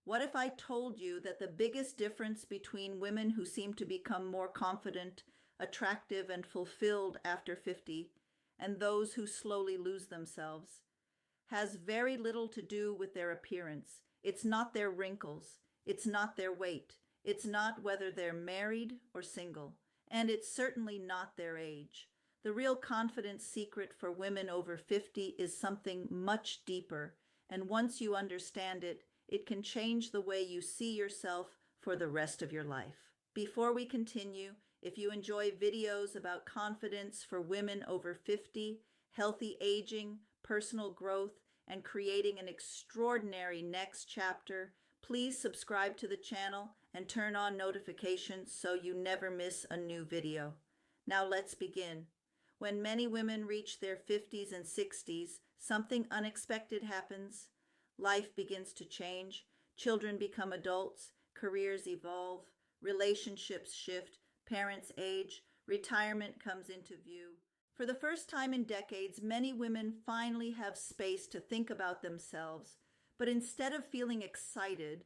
What if I told you that the biggest difference between women who seem to become more confident, attractive, and fulfilled after 50 and those who slowly lose themselves has very little to do with their appearance? It's not their wrinkles. It's not their weight. It's not whether they're married or single. And it's certainly not their age. The real confidence secret for women over 50 is something much deeper. And once you understand it, it can change the way you see yourself for the rest of your life. Before we continue, if you enjoy videos about confidence for women over 50, healthy aging, personal growth, and creating an extraordinary next chapter, please subscribe to the channel and turn on notifications so you never miss a new video. Now let's begin. When many women reach their 50s and 60s, something unexpected happens. Life begins to change. Children become adults. Careers evolve. Relationships shift. Parents age. Retirement comes into view. For the first time in decades, many women finally have space to think about themselves. But instead of feeling excited,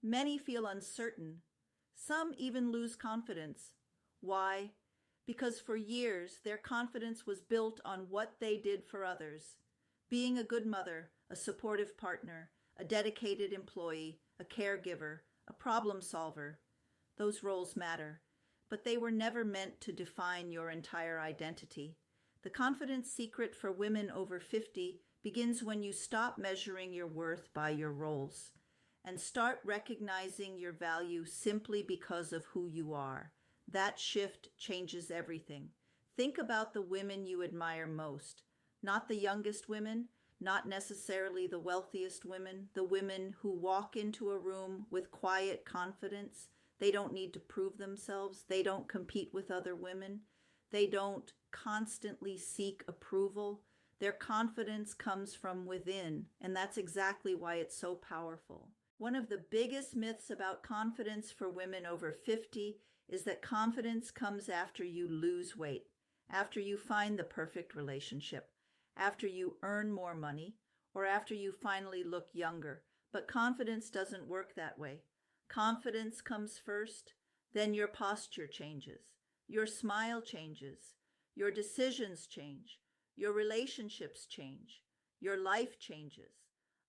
many feel uncertain. Some even lose confidence. Why? Because for years, their confidence was built on what they did for others. Being a good mother, a supportive partner, a dedicated employee, a caregiver, a problem solver. Those roles matter, but they were never meant to define your entire identity. The confidence secret for women over 50 begins when you stop measuring your worth by your roles and start recognizing your value simply because of who you are. That shift changes everything. Think about the women you admire most. Not the youngest women, not necessarily the wealthiest women, the women who walk into a room with quiet confidence. They don't need to prove themselves. They don't compete with other women. They don't constantly seek approval. Their confidence comes from within, and that's exactly why it's so powerful. One of the biggest myths about confidence for women over 50 is that confidence comes after you lose weight, after you find the perfect relationship, after you earn more money, or after you finally look younger. But confidence doesn't work that way. Confidence comes first, then your posture changes, your smile changes, your decisions change, your relationships change, your life changes.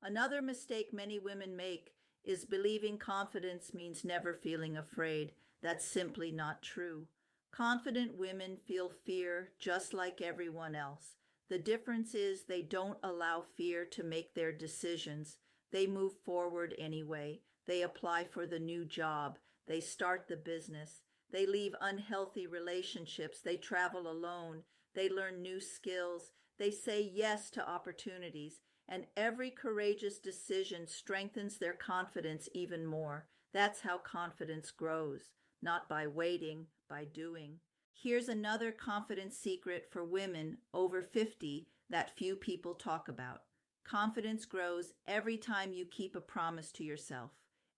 Another mistake many women make is believing confidence means never feeling afraid. That's simply not true. Confident women feel fear just like everyone else. The difference is they don't allow fear to make their decisions. They move forward anyway. They apply for the new job. They start the business. They leave unhealthy relationships. They travel alone. They learn new skills. They say yes to opportunities. And every courageous decision strengthens their confidence even more. That's how confidence grows, not by waiting, by doing. Here's another confidence secret for women over 50 that few people talk about. Confidence grows every time you keep a promise to yourself.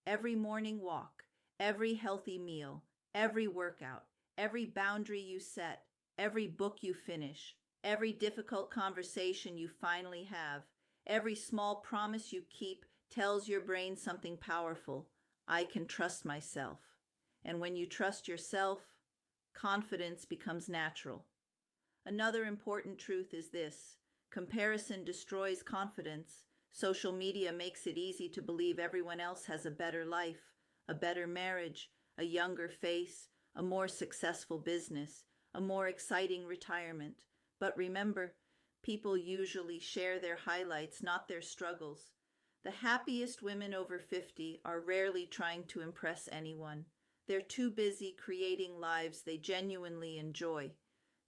Every morning walk, every healthy meal, every workout, every boundary you set, every book you finish, every difficult conversation you finally have, every small promise you keep tells your brain something powerful. I can trust myself. And when you trust yourself, confidence becomes natural. Another important truth is this: comparison destroys confidence. Social media makes it easy to believe everyone else has a better life, a better marriage, a younger face, a more successful business, a more exciting retirement. But remember, people usually share their highlights, not their struggles. The happiest women over 50 are rarely trying to impress anyone. They're too busy creating lives they genuinely enjoy.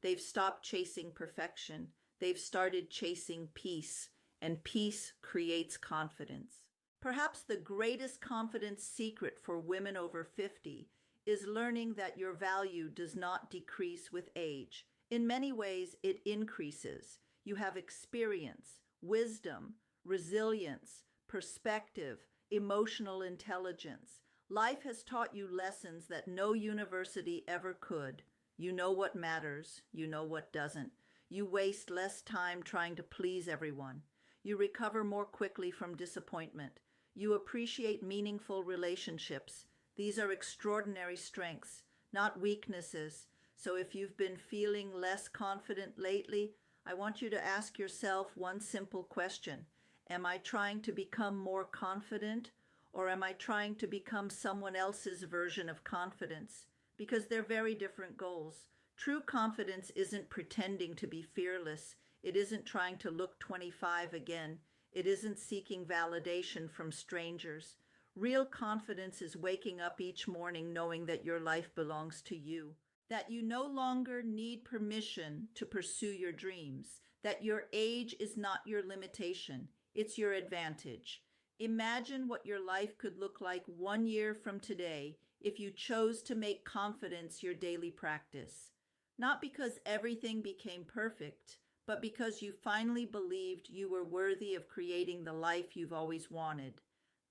They've stopped chasing perfection. They've started chasing peace, and peace creates confidence. Perhaps the greatest confidence secret for women over 50 is learning that your value does not decrease with age. In many ways, it increases. You have experience, wisdom, resilience, perspective, emotional intelligence. Life has taught you lessons that no university ever could. You know what matters. You know what doesn't. You waste less time trying to please everyone. You recover more quickly from disappointment. You appreciate meaningful relationships. These are extraordinary strengths, not weaknesses. So if you've been feeling less confident lately, I want you to ask yourself one simple question. Am I trying to become more confident, or am I trying to become someone else's version of confidence? Because they're very different goals. True confidence isn't pretending to be fearless. It isn't trying to look 25 again. It isn't seeking validation from strangers. Real confidence is waking up each morning knowing that your life belongs to you, that you no longer need permission to pursue your dreams, that your age is not your limitation, it's your advantage. Imagine what your life could look like 1 year from today if you chose to make confidence your daily practice. Not because everything became perfect, but because you finally believed you were worthy of creating the life you've always wanted.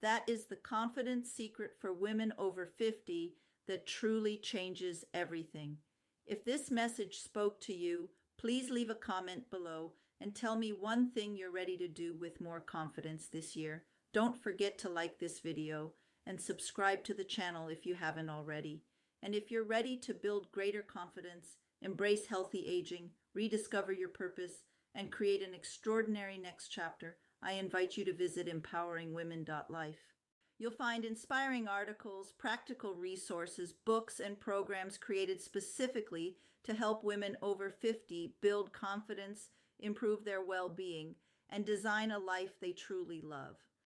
That is the confidence secret for women over 50 that truly changes everything. If this message spoke to you, please leave a comment below and tell me one thing you're ready to do with more confidence this year. Don't forget to like this video and subscribe to the channel if you haven't already. And if you're ready to build greater confidence, embrace healthy aging, rediscover your purpose, and create an extraordinary next chapter, I invite you to visit empoweringwomen.life. You'll find inspiring articles, practical resources, books, and programs created specifically to help women over 50 build confidence, improve their well-being, and design a life they truly love.